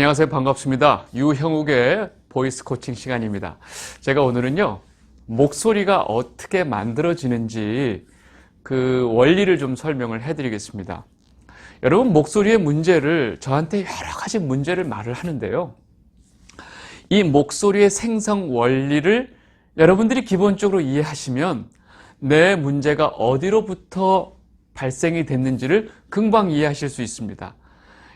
안녕하세요. 반갑습니다. 유형욱의 보이스 코칭 시간입니다. 제가 오늘은요, 목소리가 어떻게 만들어지는지 그 원리를 좀 설명을 해드리겠습니다. 여러분, 목소리의 문제를 저한테 여러 가지 문제를 말을 하는데요. 이 목소리의 생성 원리를 여러분들이 기본적으로 이해하시면 내 문제가 어디로부터 발생이 됐는지를 금방 이해하실 수 있습니다.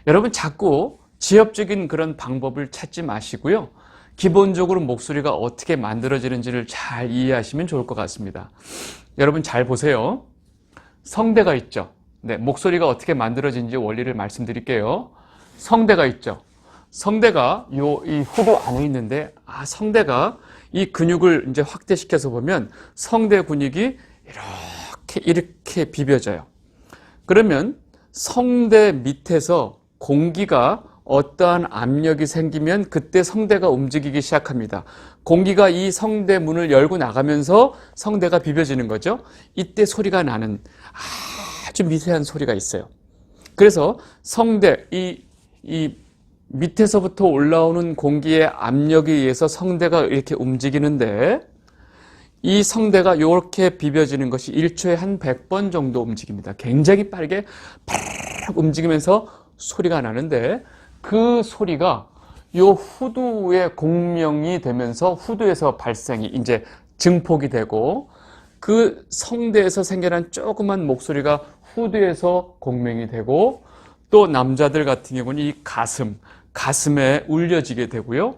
여러분, 자꾸 지엽적인 그런 방법을 찾지 마시고요. 기본적으로 목소리가 어떻게 만들어지는지를 잘 이해하시면 좋을 것 같습니다. 여러분 잘 보세요. 성대가 있죠. 네, 목소리가 어떻게 만들어지는지 원리를 말씀드릴게요. 성대가 있죠. 성대가 이 후두 안에 있는데, 성대가 이 근육을 이제 확대시켜서 보면 성대 근육이 이렇게 비벼져요. 그러면 성대 밑에서 공기가 어떠한 압력이 생기면 그때 성대가 움직이기 시작합니다. 공기가 이 성대 문을 열고 나가면서 성대가 비벼지는 거죠. 이때 소리가 나는 아주 미세한 소리가 있어요. 그래서 성대, 이 밑에서부터 올라오는 공기의 압력에 의해서 성대가 이렇게 움직이는데, 이 성대가 이렇게 비벼지는 것이 1초에 한 100번 정도 움직입니다. 굉장히 빠르게 팍 움직이면서 소리가 나는데, 그 소리가 이 후두의 공명이 되면서 후두에서 발생이 이제 증폭이 되고, 그 성대에서 생겨난 조그만 목소리가 후두에서 공명이 되고, 또 남자들 같은 경우는 이 가슴에 울려지게 되고요.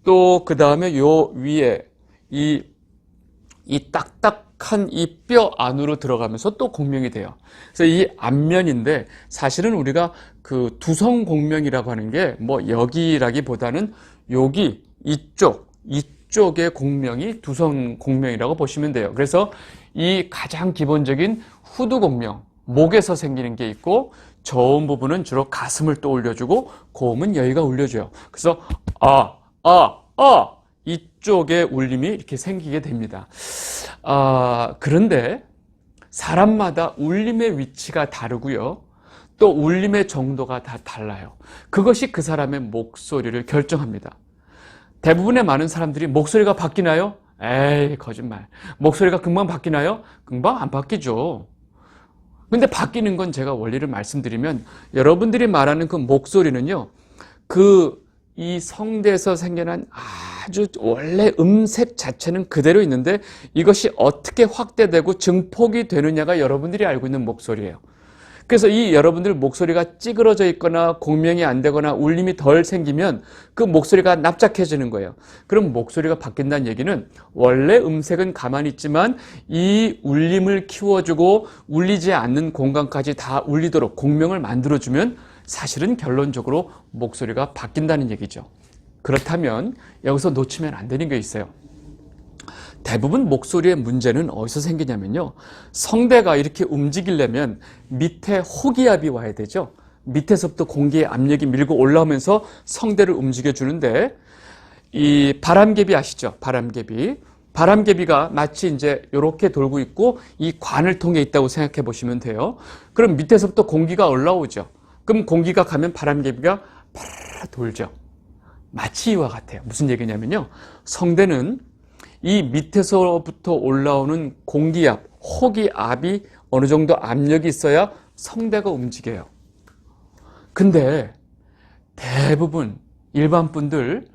또 그 다음에 요 위에 이 딱딱한 이 뼈 안으로 들어가면서 또 공명이 돼요. 그래서 이 앞면인데, 사실은 우리가 그 두성 공명이라고 하는 게 뭐 여기라기보다는 여기 이쪽의 공명이 두성 공명이라고 보시면 돼요. 그래서 이 가장 기본적인 후두 공명, 목에서 생기는 게 있고, 저음 부분은 주로 가슴을 또 올려주고, 고음은 여기가 울려줘요. 그래서 이쪽에 울림이 이렇게 생기게 됩니다. 그런데 사람마다 울림의 위치가 다르고요. 또 울림의 정도가 다 달라요. 그것이 그 사람의 목소리를 결정합니다. 대부분의 많은 사람들이 목소리가 바뀌나요? 에이, 거짓말. 목소리가 금방 바뀌나요? 금방 안 바뀌죠. 근데 바뀌는 건 제가 원리를 말씀드리면, 여러분들이 말하는 그 목소리는요, 이 성대에서 생겨난 아주 원래 음색 자체는 그대로 있는데, 이것이 어떻게 확대되고 증폭이 되느냐가 여러분들이 알고 있는 목소리예요. 그래서 이 여러분들 목소리가 찌그러져 있거나 공명이 안 되거나 울림이 덜 생기면 그 목소리가 납작해지는 거예요. 그럼 목소리가 바뀐다는 얘기는 원래 음색은 가만히 있지만 이 울림을 키워주고 울리지 않는 공간까지 다 울리도록 공명을 만들어주면 사실은 결론적으로 목소리가 바뀐다는 얘기죠. 그렇다면 여기서 놓치면 안 되는 게 있어요. 대부분 목소리의 문제는 어디서 생기냐면요, 성대가 이렇게 움직이려면 밑에 호기압이 와야 되죠. 밑에서부터 공기의 압력이 밀고 올라오면서 성대를 움직여 주는데, 이 바람개비 아시죠? 바람개비가 마치 이제 이렇게 돌고 있고 이 관을 통해 있다고 생각해 보시면 돼요. 그럼 밑에서부터 공기가 올라오죠. 그럼 공기가 가면 바람개비가 돌죠. 마치 이와 같아요. 무슨 얘기냐면요, 성대는 이 밑에서부터 올라오는 공기압, 호기압이 어느 정도 압력이 있어야 성대가 움직여요. 근데 대부분 일반 분들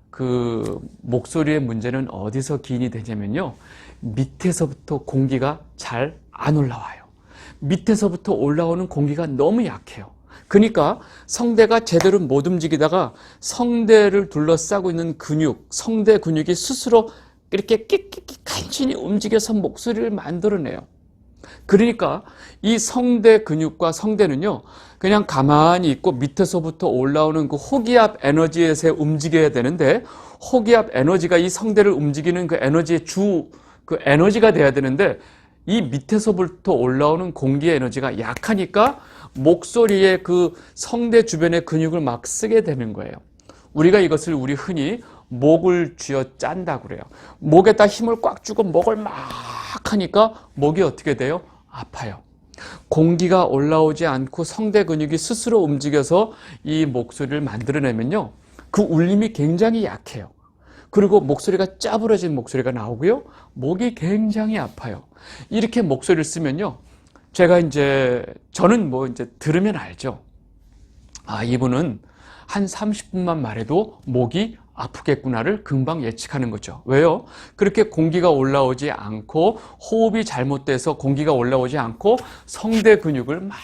그 목소리의 문제는 어디서 기인이 되냐면요, 밑에서부터 공기가 잘 안 올라와요. 밑에서부터 올라오는 공기가 너무 약해요. 그러니까 성대가 제대로 못 움직이다가 성대를 둘러싸고 있는 성대 근육이 스스로 이렇게 간신히 움직여서 목소리를 만들어내요. 그러니까 이 성대 근육과 성대는요, 그냥 가만히 있고 밑에서부터 올라오는 그 호기압 에너지에서 움직여야 되는데, 호기압 에너지가 이 성대를 움직이는 그 에너지의 그 에너지가 돼야 되는데, 이 밑에서부터 올라오는 공기의 에너지가 약하니까 목소리의 그 성대 주변의 근육을 막 쓰게 되는 거예요. 우리가 이것을 우리 흔히 목을 쥐어 짠다고 그래요. 목에다 힘을 꽉 주고 목을 막 하니까 목이 어떻게 돼요? 아파요. 공기가 올라오지 않고 성대 근육이 스스로 움직여서 이 목소리를 만들어내면요, 그 울림이 굉장히 약해요. 그리고 목소리가 짜부러진 목소리가 나오고요, 목이 굉장히 아파요. 이렇게 목소리를 쓰면요, 저는 들으면 알죠. 아, 이분은 한 30분만 말해도 목이 아프겠구나를 금방 예측하는 거죠. 왜요? 그렇게 공기가 올라오지 않고 호흡이 잘못돼서 공기가 올라오지 않고 성대 근육을 막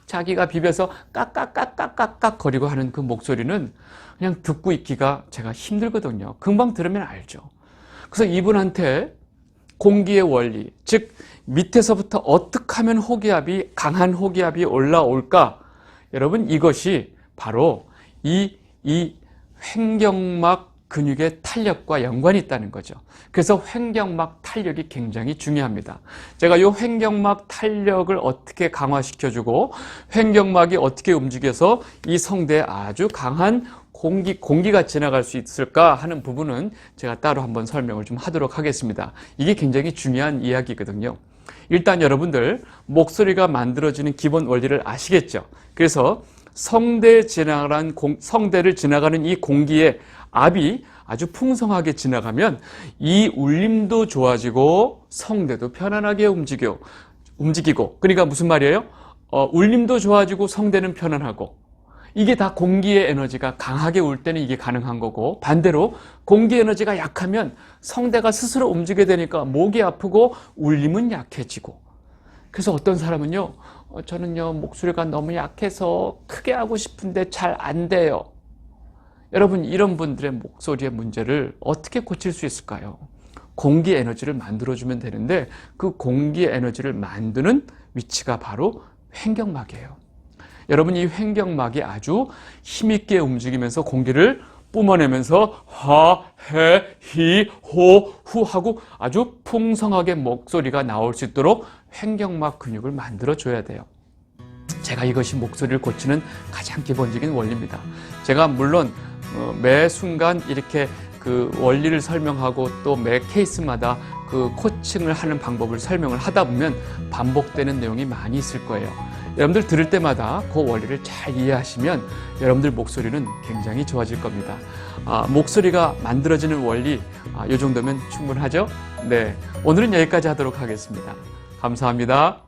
자기가 비벼서 깍깍깍깍깍깍 거리고 하는 그 목소리는 그냥 듣고 있기가 제가 힘들거든요. 금방 들으면 알죠. 그래서 이분한테 공기의 원리, 즉 밑에서부터 어떻게 하면 강한 호기압이 올라올까? 여러분, 이것이 바로 이 횡격막 근육의 탄력과 연관이 있다는 거죠. 그래서 횡격막 탄력이 굉장히 중요합니다. 제가 이 횡격막 탄력을 어떻게 강화시켜주고 횡격막이 어떻게 움직여서 이 성대에 아주 강한 공기가 지나갈 수 있을까 하는 부분은 제가 따로 한번 설명을 좀 하도록 하겠습니다. 이게 굉장히 중요한 이야기거든요. 일단 여러분들 목소리가 만들어지는 기본 원리를 아시겠죠? 그래서 성대를 지나가는 이 공기의 압이 아주 풍성하게 지나가면 이 울림도 좋아지고 성대도 편안하게 움직이고, 그러니까 무슨 말이에요? 울림도 좋아지고 성대는 편안하고, 이게 다 공기의 에너지가 강하게 올 때는 이게 가능한 거고, 반대로 공기 에너지가 약하면 성대가 스스로 움직이게 되니까 목이 아프고 울림은 약해지고. 그래서 어떤 사람은요, 저는요 목소리가 너무 약해서 크게 하고 싶은데 잘 안 돼요. 여러분, 이런 분들의 목소리의 문제를 어떻게 고칠 수 있을까요? 공기 에너지를 만들어주면 되는데, 그 공기 에너지를 만드는 위치가 바로 횡격막이에요. 여러분, 이 횡격막이 아주 힘있게 움직이면서 공기를 뿜어내면서 하, 해, 히, 호, 후 하고 아주 풍성하게 목소리가 나올 수 있도록 횡격막 근육을 만들어줘야 돼요. 제가 이것이 목소리를 고치는 가장 기본적인 원리입니다. 제가 물론 매 순간 이렇게 그 원리를 설명하고 또 매 케이스마다 그 코칭을 하는 방법을 설명을 하다 보면 반복되는 내용이 많이 있을 거예요. 여러분들 들을 때마다 그 원리를 잘 이해하시면 여러분들 목소리는 굉장히 좋아질 겁니다. 목소리가 만들어지는 원리, 이 정도면 충분하죠? 네, 오늘은 여기까지 하도록 하겠습니다. 감사합니다.